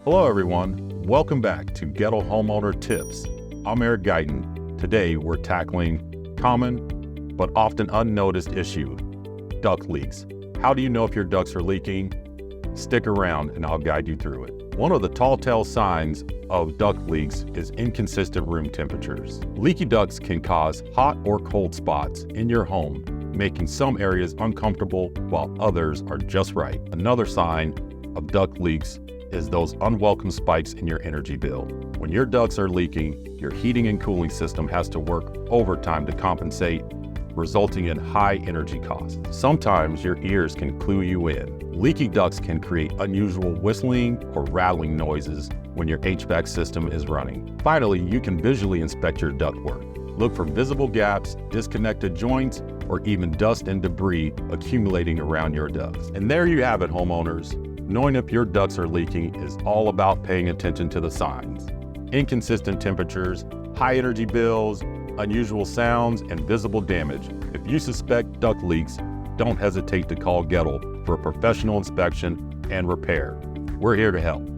Hello everyone, welcome back to Goettl Homeowner Tips. I'm Eric Guyton. Today we're tackling common but often unnoticed issue, duct leaks. How do you know if your ducts are leaking? Stick around and I'll guide you through it. One of the tall tale signs of duct leaks is inconsistent room temperatures. Leaky ducts can cause hot or cold spots in your home, making some areas uncomfortable while others are just right. Another sign of duct leaks is those unwelcome spikes in your energy bill. When your ducts are leaking, your heating and cooling system has to work overtime to compensate, resulting in high energy costs. Sometimes your ears can clue you in. Leaky ducts can create unusual whistling or rattling noises when your HVAC system is running. Finally, you can visually inspect your ductwork. Look for visible gaps, disconnected joints, or even dust and debris accumulating around your ducts. And there you have it, homeowners. Knowing if your ducts are leaking is all about paying attention to the signs. Inconsistent temperatures, high energy bills, unusual sounds, and visible damage. If you suspect duct leaks, don't hesitate to call Goettl for a professional inspection and repair. We're here to help.